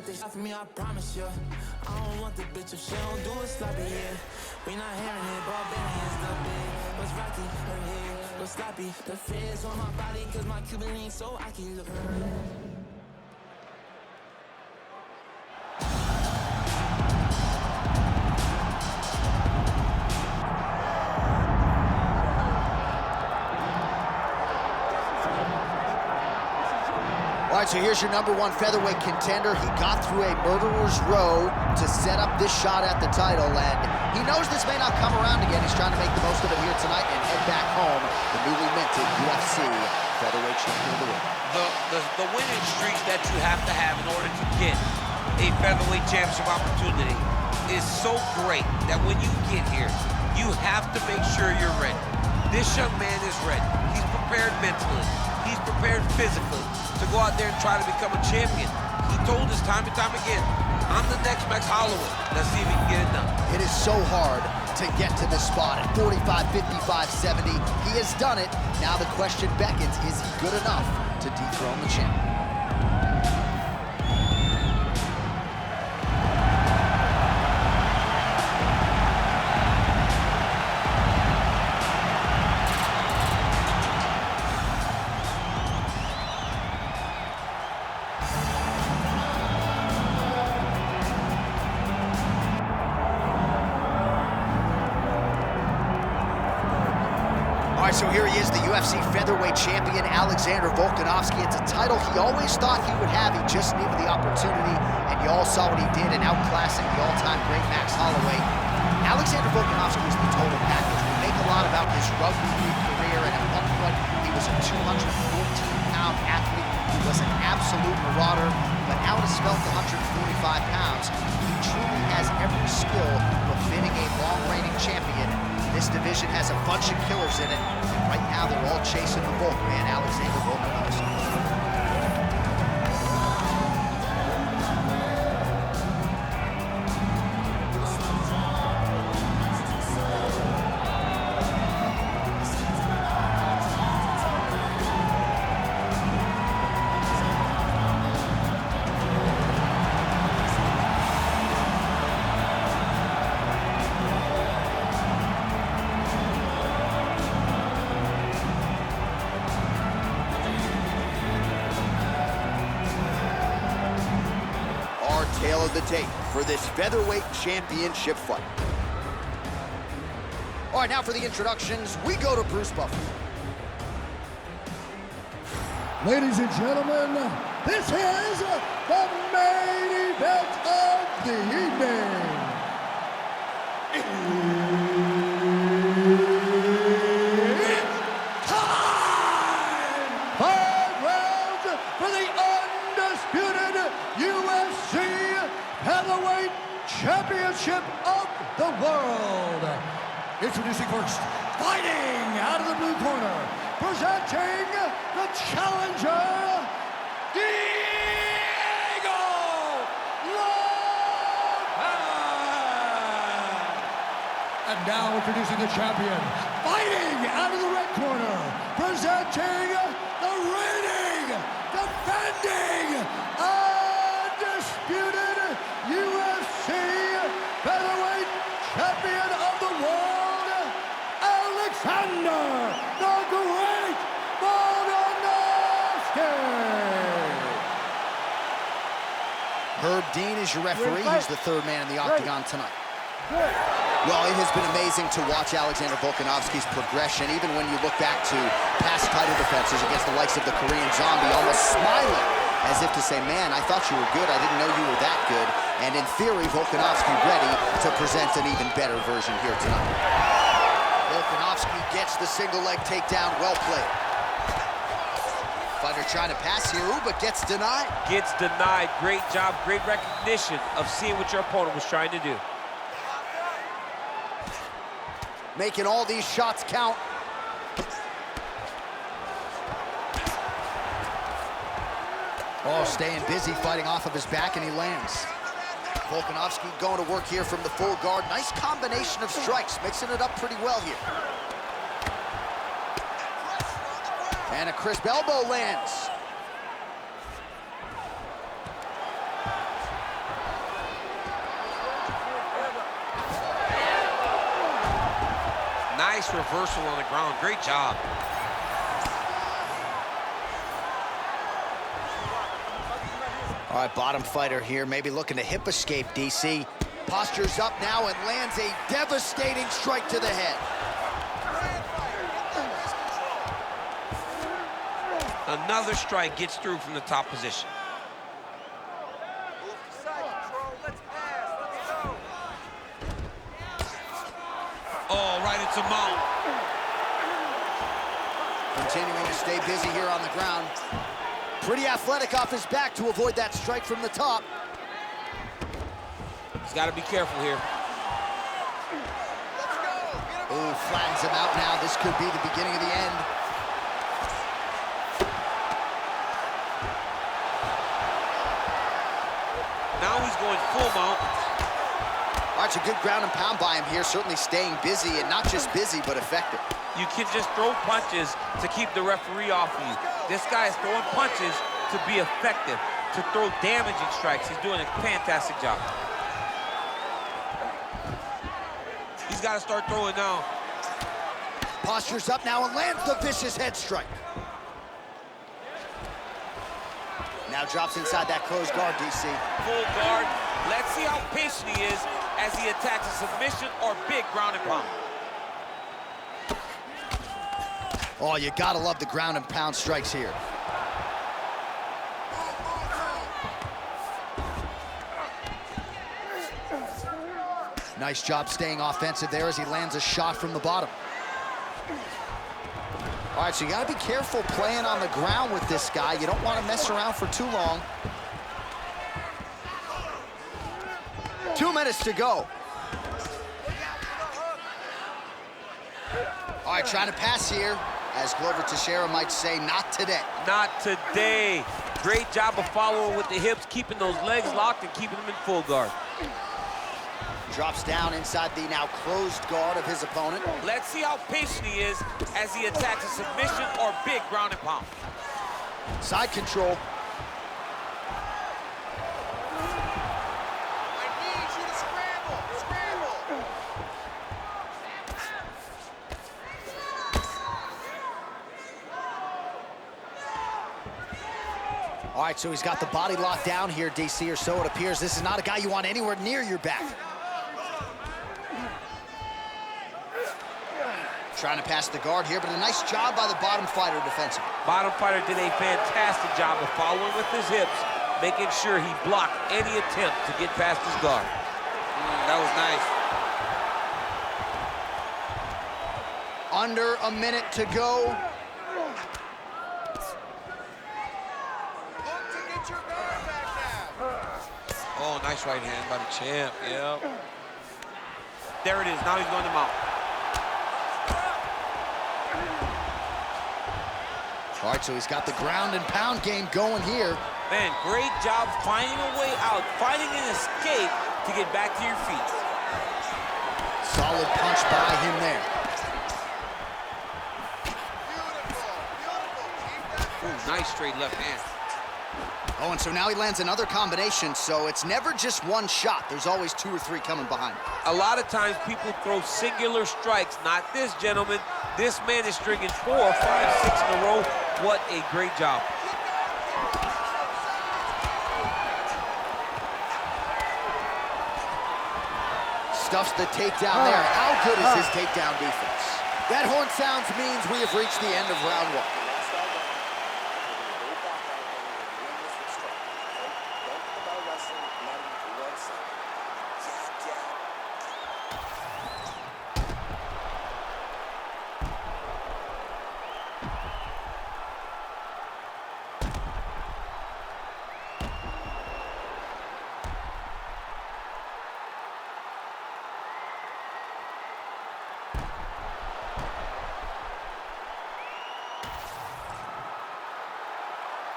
get this shot from me, I promise you. I don't want the bitch if she don't do it sloppy, yeah. We not hearing it, barbarians the big. What's rocky, her head, what's sloppy. The feds on my body, cause my Cuban ain't so I keep looking. All right, so here's your #1 featherweight contender. He got through a murderer's row to set up this shot at the title, and he knows this may not come around again. He's trying to make the most of it here tonight and head back home, the newly minted UFC featherweight champion of the world. The winning streak that you have to have in order to get a featherweight championship opportunity is so great that when you get here, you have to make sure you're ready. This young man is ready. He's prepared mentally. He's prepared physically to go out there and try to become a champion. He told us time and time again, I'm the next Max Holloway. Let's see if he can get it done. It is so hard to get to this spot at 45, 55, 70. He has done it. Now the question beckons, is he good enough to dethrone the champion? All right, so here he is, the UFC featherweight champion, Alexandra Volkanovski. It's a title he always thought he would have. He just needed the opportunity, and you all saw what he did in outclassing the all-time great Max Holloway. Alexandra Volkanovski is the total package. We make a lot about his rugby league career, and at one point, he was a 214-pound athlete. He was an absolute marauder, but now to smelt 145 pounds, he truly has every skill befitting a long-reigning champion. This division has a bunch of killers in it, and right now they're all chasing the Volk man, Alexandra Volkanovski. Tale of the tape for this featherweight championship fight. All right, now for the introductions, we go to Bruce Buffer. Ladies and gentlemen, this is the main event of the evening. It's time! 5 rounds for the undisputed UFC Heavyweight Championship of the world. Introducing first, fighting out of the blue corner, presenting the challenger, Diego Lopes. And now introducing the champion, fighting out of the red corner, presenting the reigning, defending, undisputed UFC featherweight champion of the world, Alexander the Great Volkanovski. Herb Dean is your referee. He's the third man in the octagon tonight. Well, it has been amazing to watch Alexandra Volkanovski's progression, even when you look back to past title defenses against the likes of the Korean Zombie, almost smiling, as if to say, man, I thought you were good, I didn't know you were that good. And in theory, Volkanovski ready to present an even better version here tonight. Volkanovski gets the single leg takedown, well played. Fighter trying to pass here, but gets denied. Gets denied. Great job, great recognition of seeing what your opponent was trying to do. Making all these shots count. Oh, staying busy, fighting off of his back, and he lands. Volkanovski going to work here from the full guard. Nice combination of strikes, mixing it up pretty well here. And a crisp elbow lands. Nice reversal on the ground. Great job. All right, bottom fighter here, maybe looking to hip escape, DC. Postures up now and lands a devastating strike to the head. Another strike gets through from the top position. Oh, right into mount. Continuing to stay busy here on the ground. Pretty athletic off his back to avoid that strike from the top. He's got to be careful here. Ooh, flattens him out now. This could be the beginning of the end. Now he's going full mount. Watch a good ground and pound by him here, certainly staying busy, and not just busy, but effective. You can just throw punches to keep the referee off of you. This guy is throwing punches to be effective, to throw damaging strikes. He's doing a fantastic job. He's got to start throwing now. Postures up now and lands the vicious head strike. Now drops inside that closed guard, DC. Full guard. Let's see how patient he is as he attacks a submission or big ground and pound. Oh, you gotta love the ground and pound strikes here. Nice job staying offensive there as he lands a shot from the bottom. All right, so you gotta be careful playing on the ground with this guy. You don't want to mess around for too long. 2 minutes to go. All right, trying to pass here. As Glover Teixeira might say, not today. Not today. Great job of following with the hips, keeping those legs locked and keeping them in full guard. Drops down inside the now closed guard of his opponent. Let's see how patient he is as he attacks a submission or big ground and pound. Side control. I need you to scramble, scramble. All right, so he's got the body locked down here, DC, or so it appears. This is not a guy you want anywhere near your back. Trying to pass the guard here, but a nice job by the bottom fighter defensively. Bottom fighter did a fantastic job of following with his hips, making sure he blocked any attempt to get past his guard. That was nice. Under a minute to go. Look to get your guard back now. Oh, nice right hand by the champ, yep. There it is, now he's going to mount. All right, so he's got the ground and pound game going here. Man, great job finding a way out, finding an escape to get back to your feet. Solid punch by him there. Ooh, nice straight left hand. Oh, and so now he lands another combination, so it's never just one shot. There's always 2 or 3 coming behind. A lot of times people throw singular strikes, not this gentleman. This man is stringing 4, 5, 6 in a row. What a great job. Stuffs the takedown there. How good is his takedown defense? That horn sounds means we have reached the end of round 1.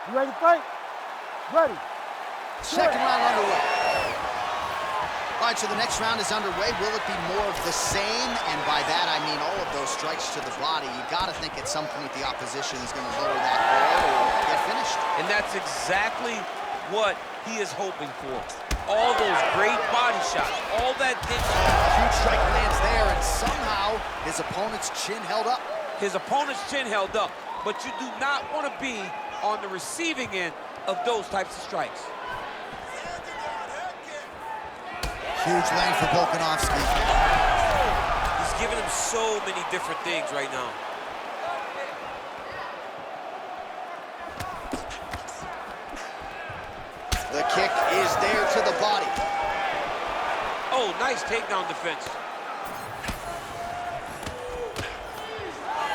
You ready to fight? Ready. Second round underway. All right, so the next round is underway. Will it be more of the same? And by that, I mean all of those strikes to the body. You got to think at some point the opposition is going to lower that guard or get finished. And that's exactly what he is hoping for. All those great body shots, all that Huge strike lands there, and somehow his opponent's chin held up. his opponent's chin held up, but you do not want to be on the receiving end of those types of strikes. Huge lane for Volkanovski. He's giving him so many different things right now. The kick is there to the body. Oh, nice takedown defense.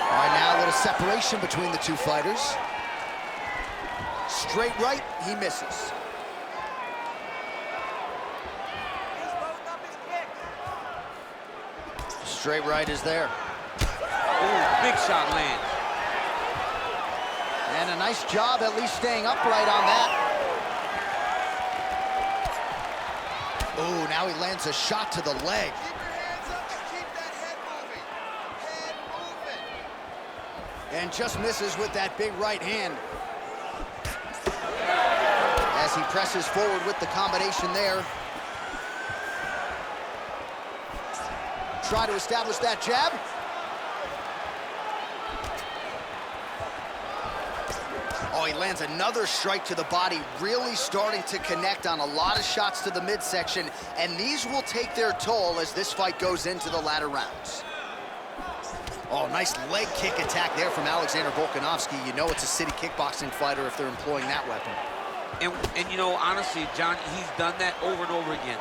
All right, now a little separation between the two fighters. Straight right, he misses. Straight right is there. Ooh, big shot lands. And a nice job at least staying upright on that. Oh, now he lands a shot to the leg. Keep your hands up and keep that head moving. Head movement. And just misses with that big right hand. As he presses forward with the combination there. Try to establish that jab. Oh, he lands another strike to the body, really starting to connect on a lot of shots to the midsection, and these will take their toll as this fight goes into the latter rounds. Oh, nice leg kick attack there from Alexandra Volkanovski. You know it's a city kickboxing fighter if they're employing that weapon. And you know, honestly, John, he's done that over and over again.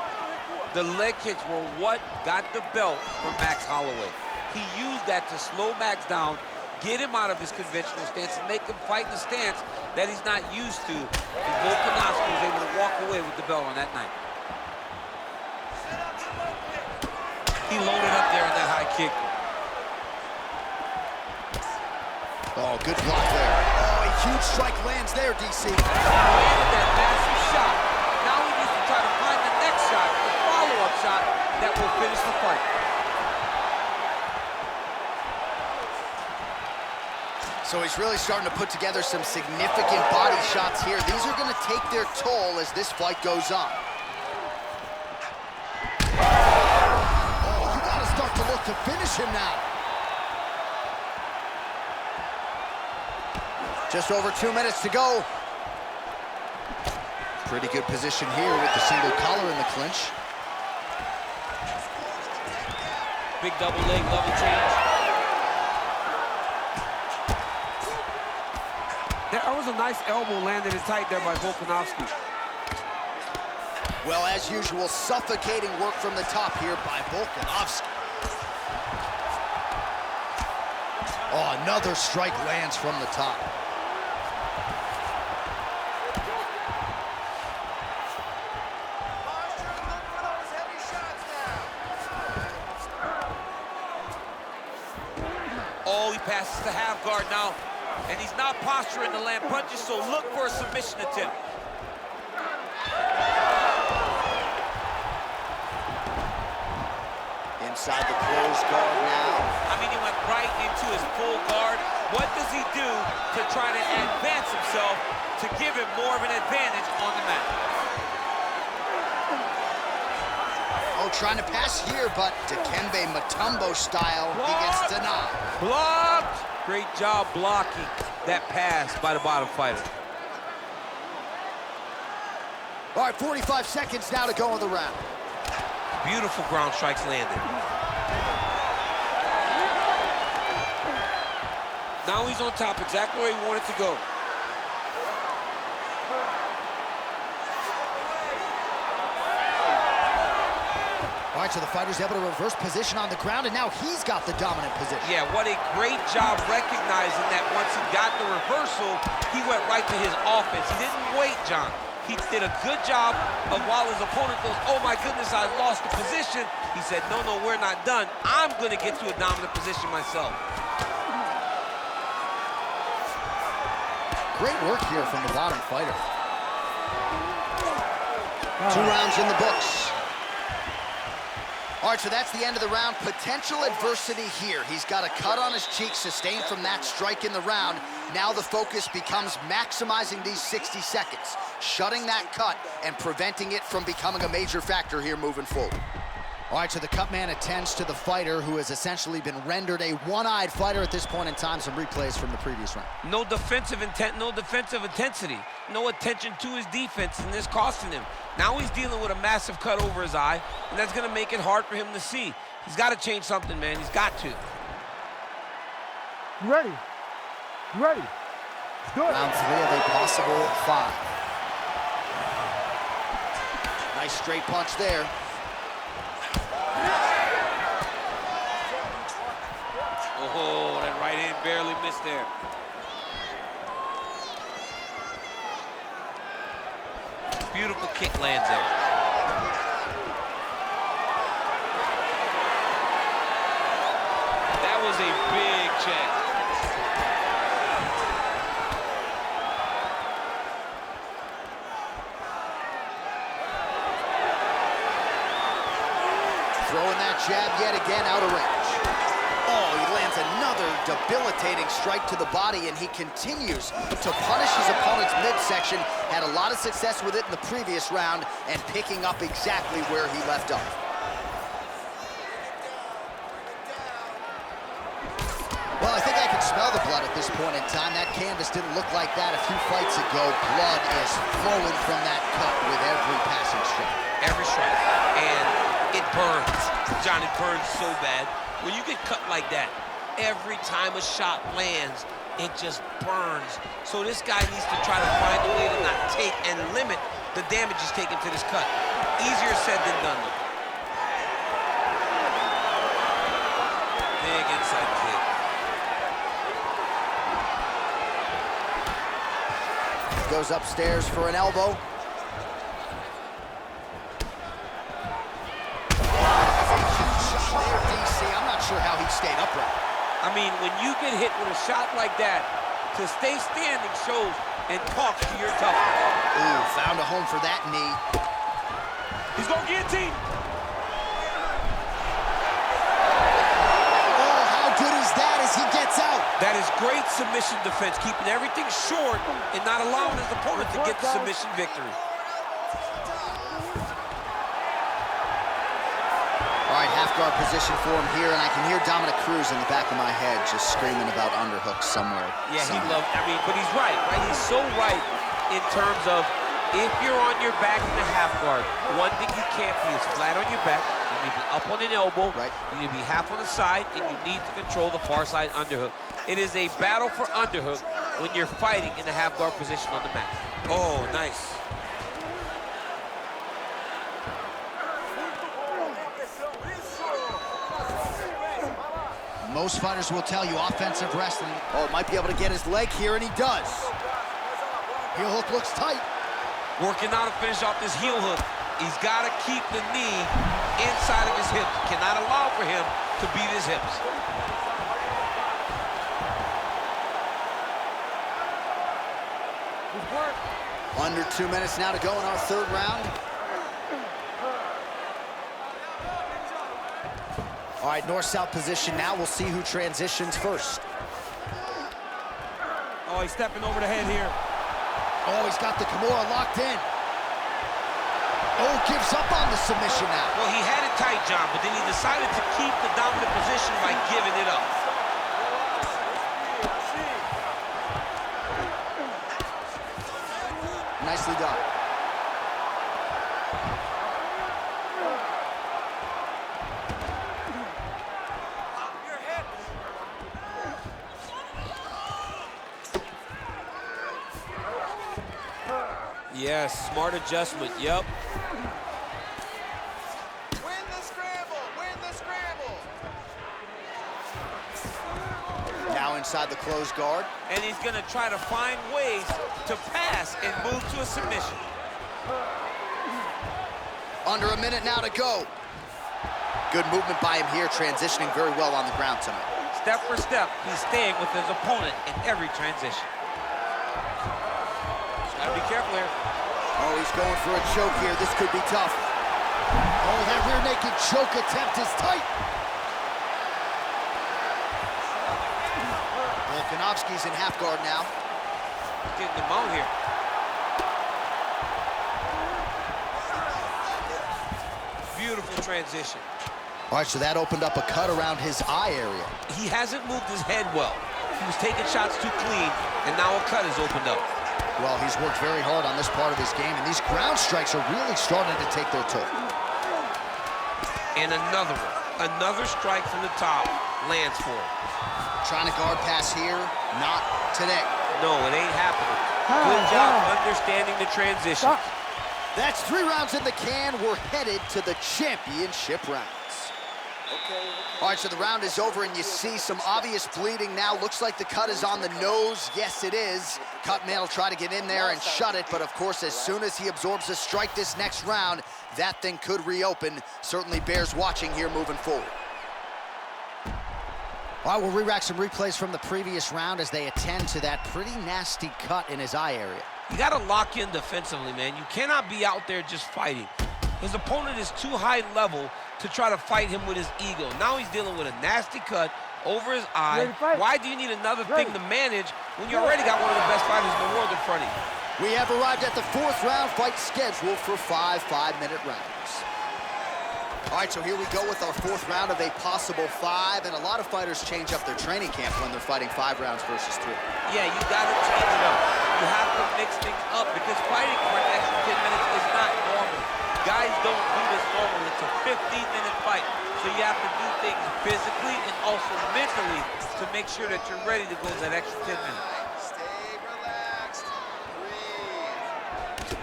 The leg kicks were what got the belt from Max Holloway. He used that to slow Max down, get him out of his conventional stance, and make him fight in a stance that he's not used to. And Volkanovski was able to walk away with the belt on that night. He loaded up there on that high kick. Oh, good block there. Oh, a huge strike lands there, DC. Landed that massive shot. Now he needs to try to find the next shot, the follow-up shot that will finish the fight. So he's really starting to put together some significant body shots here. These are going to take their toll as this fight goes on. Oh, you got to start to look to finish him now. Just over 2 minutes to go. Pretty good position here with the single collar in the clinch. Big double leg, level change. There was a nice elbow landed in tight there by Volkanovski. Well, as usual, suffocating work from the top here by Volkanovski. Oh, another strike lands from the top. Posture, look for those heavy shots now. Oh, he passes the half guard now. And he's not posturing to land punches, so look for a submission attempt. Inside the closed guard now. I mean, he went right into his full guard. What does he do to try to advance himself to give him more of an advantage on the mat? Oh, trying to pass here, but Dikembe Mutombo style, he gets denied. Blocked! Great job blocking that pass by the bottom fighter. All right, 45 seconds now to go in the round. Beautiful ground strikes landed. Now he's on top, exactly where he wanted to go. All right, so the fighter's able to reverse position on the ground, and now he's got the dominant position. Yeah, what a great job recognizing that once he got the reversal, he went right to his offense. He didn't wait, John. He did a good job of while his opponent goes, oh my goodness, I lost the position. He said, no, no, we're not done. I'm gonna get to a dominant position myself. Great work here from the bottom fighter. 2 rounds in the books. All right, so that's the end of the round. Potential adversity here. He's got a cut on his cheek sustained from that strike in the round. Now the focus becomes maximizing these 60 seconds, shutting that cut and preventing it from becoming a major factor here moving forward. All right, so the cut man attends to the fighter who has essentially been rendered a one-eyed fighter at this point in time. Some replays from the previous round. No defensive intent, no defensive intensity. No attention to his defense, and this costing him. Now he's dealing with a massive cut over his eye, and that's gonna make it hard for him to see. He's gotta change something, man, he's got to. You ready? You ready? Let's do it. Round 3 of a possible 5. Nice straight punch there. Oh, that right hand barely missed there. Beautiful kick lands there. That was a big check. Throwing that jab yet again out of range. Oh, he lands another debilitating strike to the body, and he continues to punish his opponent's midsection. Had a lot of success with it in the previous round and picking up exactly where he left off. Well, I think I can smell the blood at this point in time. That canvas didn't look like that a few fights ago. Blood is flowing from that cut with every passing strike. Every strike. And it burns. Johnny, burns so bad. When you get cut like that, every time a shot lands, it just burns. So this guy needs to try to find a way to not take and limit the damage he's taken to this cut. Easier said than done. Big inside kick. Goes upstairs for an elbow. I'm not sure how he stayed upright. I mean, when you get hit with a shot like that, to stay standing shows and talks to your toughness. Ooh, found a home for that knee. He's going guillotine. Oh, how good is that as he gets out? That is great submission defense, keeping everything short and not allowing his opponent to get the submission victory. All right, half guard position for him here, and I can hear Dominic Cruz in the back of my head just screaming about underhooks somewhere. Yeah, he loved, I mean, but he's right? He's so right in terms of if you're on your back in the half guard, one thing you can't be is flat on your back. You need to be up on an elbow. Right. You need to be half on the side, and you need to control the far side underhook. It is a battle for underhook when you're fighting in the half guard position on the mat. Oh, nice. Most fighters will tell you offensive wrestling. Oh, might be able to get his leg here, and he does. Heel hook looks tight. Working out to finish off this heel hook. He's got to keep the knee inside of his hips. Cannot allow for him to beat his hips. Under 2 minutes now to go in our 3rd round. All right, north-south position now. We'll see who transitions first. Oh, he's stepping over the head here. Oh, he's got the Kimura locked in. Oh, gives up on the submission now. Well, he had it tight, John, but then he decided to keep the dominant position by giving it up. Nicely done. Yes, smart adjustment, yep. Win the scramble! Win the scramble! Now inside the closed guard. And he's gonna try to find ways to pass and move to a submission. Under a minute now to go. Good movement by him here, transitioning very well on the ground tonight. Step for step, he's staying with his opponent in every transition. Just gotta be careful here. Oh, he's going for a choke here. This could be tough. Oh, that rear naked choke attempt is tight. Volkanovski's in half guard now. Getting them out here. Beautiful transition. All right, so that opened up a cut around his eye area. He hasn't moved his head well. He was taking shots too clean, and now a cut has opened up. Well, he's worked very hard on this part of his game, and these ground strikes are really starting to take their toll. And another one. Another strike from the top lands for him. Trying to guard pass here, not today. No, it ain't happening. Good job understanding the transition. That's 3 rounds in the can. We're headed to the championship rounds. All right, so the round is over, and you see some obvious bleeding now. Looks like the cut is on the nose. Yes, it is. Cut man will try to get in there and shut it, but of course, as soon as he absorbs a strike this next round, that thing could reopen. Certainly bears watching here moving forward. All right, we'll re-rack some replays from the previous round as they attend to that pretty nasty cut in his eye area. You got to lock in defensively, man. You cannot be out there just fighting. His opponent is too high level to try to fight him with his ego. Now he's dealing with a nasty cut over his eye. Why do you need another thing to manage when you already got one of the best fighters in the world in front of you? We have arrived at the 4th round fight scheduled for 5 5-minute rounds. All right, so here we go with our 4th round of a possible 5, and a lot of fighters change up their training camp when they're fighting 5 rounds versus 3. Yeah, you got to change it up. You have to mix things up because fighting for an extra 10 minutes is not normal. Guys don't do this normally. It's a 15-minute fight, so you have to do things physically and also mentally to make sure that you're ready to go that extra 10 minutes. Stay relaxed. Breathe.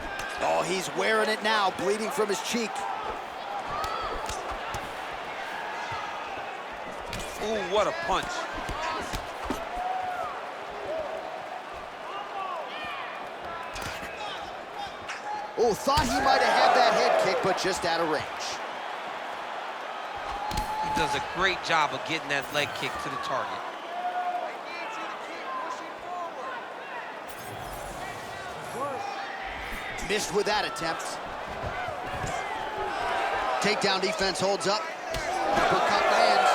Oh, he's wearing it now, bleeding from his cheek. Ooh, what a punch. Oh, thought he might have had that head kick, but just out of range. He does a great job of getting that leg kick to the target. I need you to keep pushing forward. Missed with that attempt. Takedown defense holds up. Uppercut lands.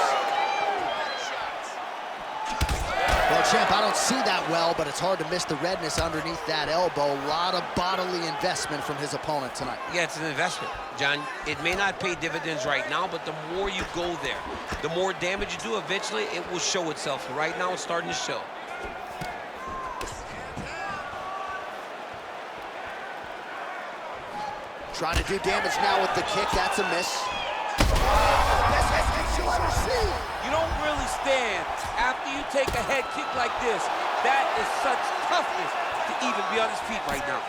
Well, champ, I don't see that well, but it's hard to miss the redness underneath that elbow. A lot of bodily investment from his opponent tonight. Yeah, it's an investment, John. It may not pay dividends right now, but the more you go there, the more damage you do, eventually it will show itself. Right now, it's starting to show. Trying to do damage now with the kick. That's a miss. Best kick you'll ever see. You don't really stand after you take a head kick like this. That is such toughness to even be on his feet right now.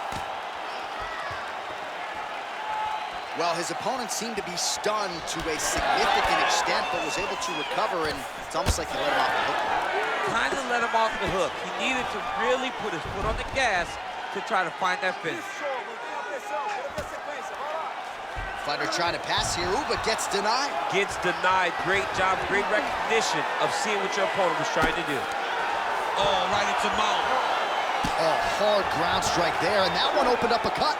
Well, his opponent seemed to be stunned to a significant extent, but was able to recover, and it's almost like he let him off the hook. Kind of let him off the hook. He needed to really put his foot on the gas to try to find that finish. Fighter trying to pass here, ooh, but gets denied. Gets denied. Great job, great recognition of seeing what your opponent was trying to do. Oh, right into mount. Oh, hard ground strike there, and that one opened up a cut.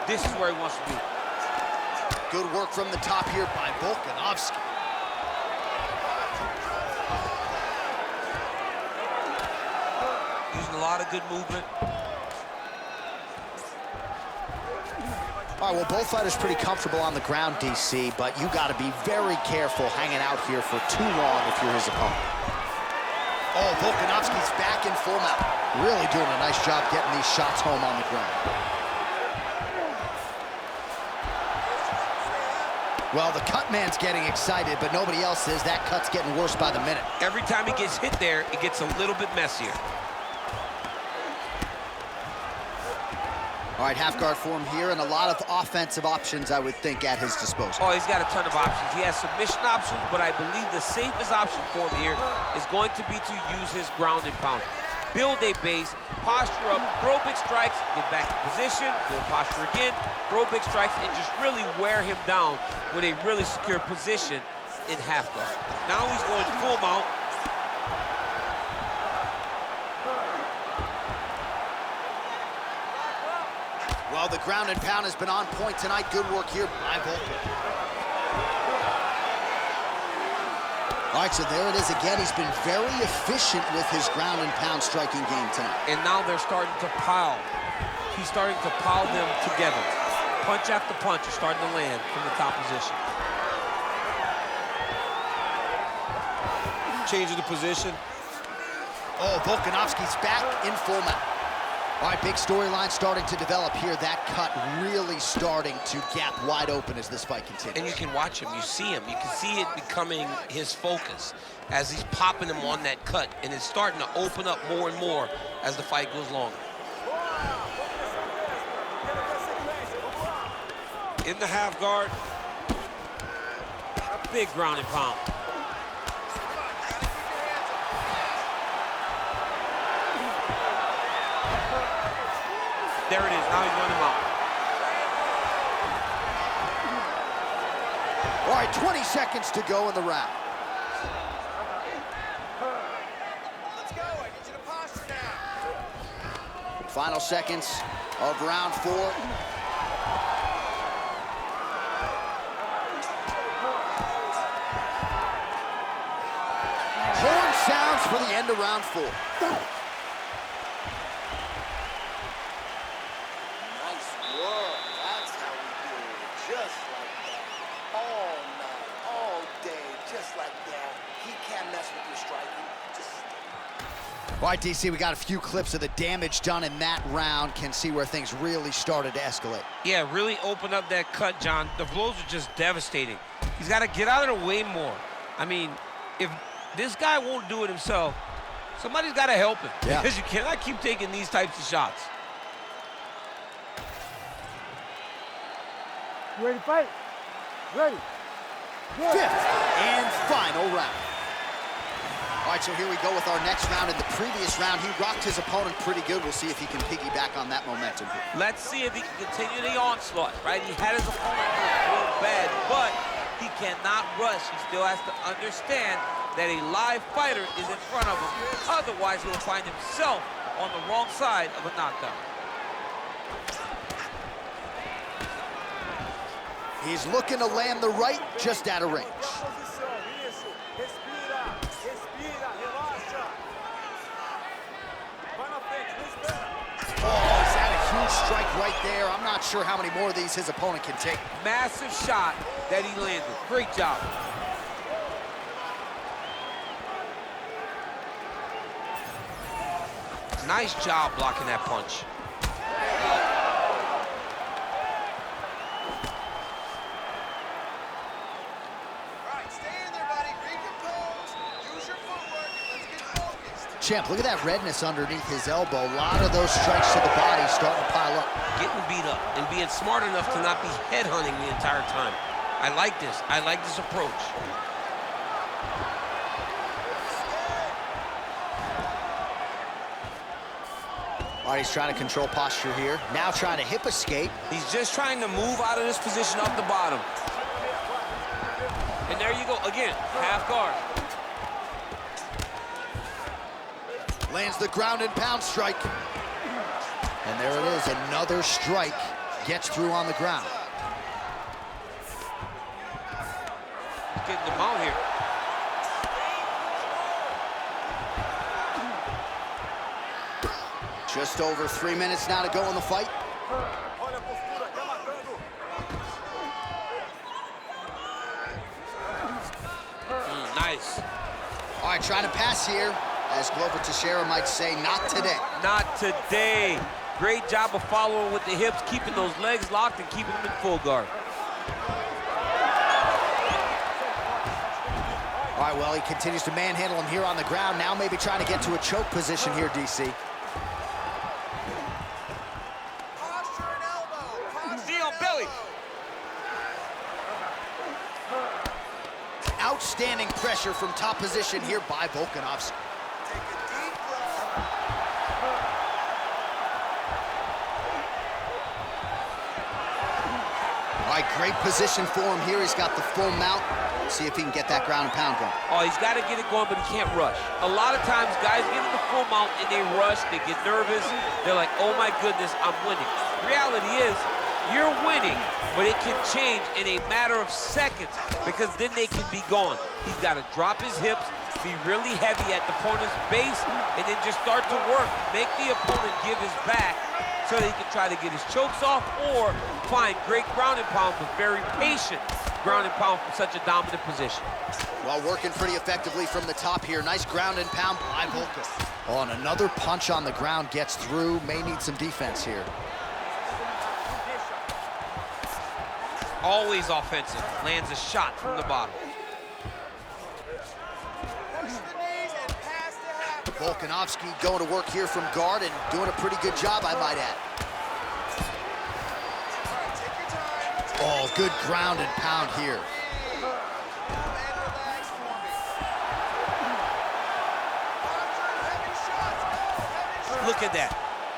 This is where he wants to be. Good work from the top here by Volkanovski. Using a lot of good movement. All right, well, both fighters pretty comfortable on the ground, DC, but you got to be very careful hanging out here for too long if you're his opponent. Oh, Volkanovski's back in full mount. Really doing a nice job getting these shots home on the ground. Well, the cut man's getting excited, but nobody else is. That cut's getting worse by the minute. Every time he gets hit there, it gets a little bit messier. All right, half guard for him here, and a lot of offensive options, I would think, at his disposal. Oh, he's got a ton of options. He has submission options, but I believe the safest option for him here is going to be to use his ground and pound. Build a base, posture up, throw big strikes, get back in position, build posture again, throw big strikes, and just really wear him down with a really secure position in half guard. Now he's going full mount. Well, the ground and pound has been on point tonight. Good work here by Volkan. All right, so there it is again. He's been very efficient with his ground and pound striking game tonight. And now they're starting to pile. He's starting to pile them together. Punch after punch is starting to land from the top position. Changing the position. Oh, Volkanovski's back in full mount. All right, big storyline starting to develop here. That cut really starting to gap wide open as this fight continues. And you can watch him, you see him. You can see it becoming his focus as he's popping him on that cut. And it's starting to open up more and more as the fight goes longer. In the half guard. Big ground and pound. There it is, now he's running him out. All right, 20 seconds to go in the round. Let's go. I need you to posture now. Final seconds of round 4. Horn sounds for the end of round 4. All right, DC, we got a few clips of the damage done in that round. Can see where things really started to escalate. Yeah, really open up that cut, John. The blows are just devastating. He's got to get out of the way more. I mean, if this guy won't do it himself, somebody's got to help him. Yeah. Because you cannot keep taking these types of shots. You ready to fight? Ready. Good. 5th and final round. All right, so here we go with our next round. In the previous round, he rocked his opponent pretty good. We'll see if he can piggyback on that momentum. Let's see if he can continue the onslaught, right? He had his opponent real bad, but he cannot rush. He still has to understand that a live fighter is in front of him. Otherwise, he'll find himself on the wrong side of a knockdown. He's looking to land the right, just out of range. Oh, he's had a huge strike right there. I'm not sure how many more of these his opponent can take. Massive shot that he landed. Great job. Nice job blocking that punch. Champ, look at that redness underneath his elbow. A lot of those strikes to the body starting to pile up. Getting beat up and being smart enough to not be headhunting the entire time. I like this. I like this approach. All right, he's trying to control posture here. Now trying to hip escape. He's just trying to move out of this position off the bottom. And there you go. Again, half guard. Lands the ground and pound strike. And there it is, another strike gets through on the ground. Getting them out here. Just over 3 minutes now to go in the fight. Nice. All right, trying to pass here. As Glover Teixeira might say, not today. Not today. Great job of following with the hips, keeping those legs locked and keeping them in full guard. All right, well, he continues to manhandle him here on the ground. Now maybe trying to get to a choke position here, DC. Posture and elbow. See on belly. Outstanding pressure from top position here by Volkanovski. Take a deep breath. All right, great position for him here. He's got the full mount. See if he can get that ground and pound going. Oh, he's got to get it going, but he can't rush. A lot of times, guys get in the full mount and they rush, they get nervous. They're like, oh my goodness, I'm winning. Reality is, you're winning, but it can change in a matter of seconds because then they can be gone. He's got to drop his hips, be really heavy at the opponent's base, and then just start to work. Make the opponent give his back so that he can try to get his chokes off or find great ground and pound, but very patient ground and pound from such a dominant position. Well, working pretty effectively from the top here. Nice ground and pound by Volka. Oh, and another punch on the ground gets through. May need some defense here. Always offensive. Lands a shot from the bottom. Volkanovski going to work here from guard and doing a pretty good job, I might add. Oh, good ground and pound here. Look at that.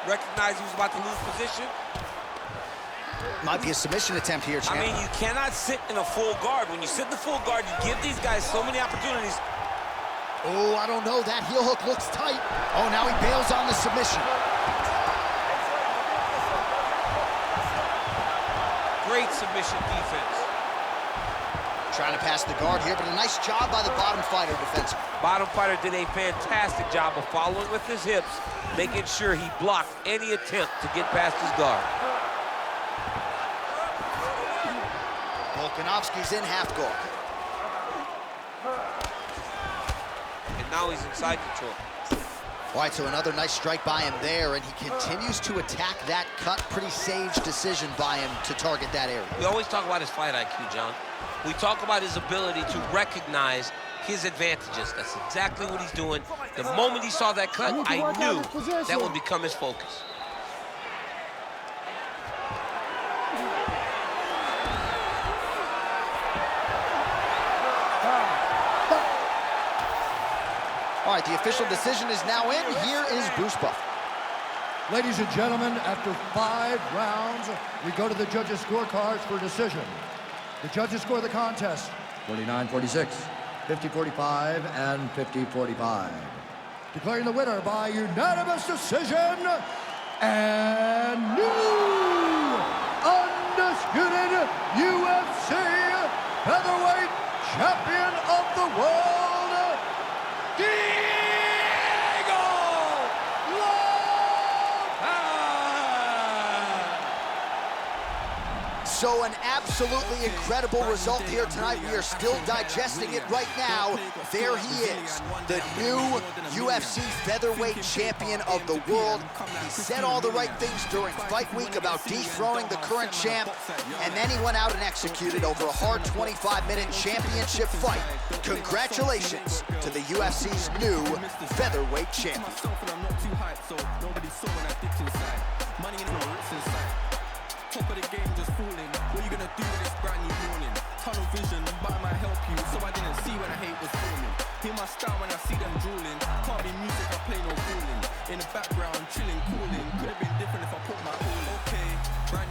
Recognize he was about to lose position. Might be a submission attempt here, champ. I mean, you cannot sit in a full guard. When you sit in the full guard, you give these guys so many opportunities. Oh, I don't know. That heel hook looks tight. Oh, now he bails on the submission. Great submission defense. Trying to pass the guard here, but a nice job by the bottom fighter defensively. Bottom fighter did a fantastic job of following with his hips, making sure he blocked any attempt to get past his guard. Volkanovski's in half guard. And now he's inside control. All right, so another nice strike by him there, and he continues to attack that cut. Pretty sage decision by him to target that area. We always talk about his fight IQ, John. We talk about his ability to recognize his advantages. That's exactly what he's doing. The moment he saw that cut, I knew that would become his focus. All right, the official decision is now in. Here is Bruce Buffer. Ladies and gentlemen, after 5 rounds, we go to the judges' scorecards for decision. The judges score the contest 49-46, 50-45, and 50-45. Declaring the winner by unanimous decision, and new undisputed UFC featherweight champion of the world, Diego Lopes! So an absolutely incredible result here tonight. We are still digesting it right now. There he is, the new UFC featherweight champion of the world. He said all the right things during fight week about dethroning the current champ, and then he went out and executed over a hard 25-minute championship fight. Congratulations to the UFC's new featherweight champion. Top of the game just falling. What are you gonna do with this brand new morning? Tunnel vision, but I might help you. So I didn't see when I hate was forming. Hear my style when I see them drooling. Can't be music, I play no fooling. In the background, chilling, cooling.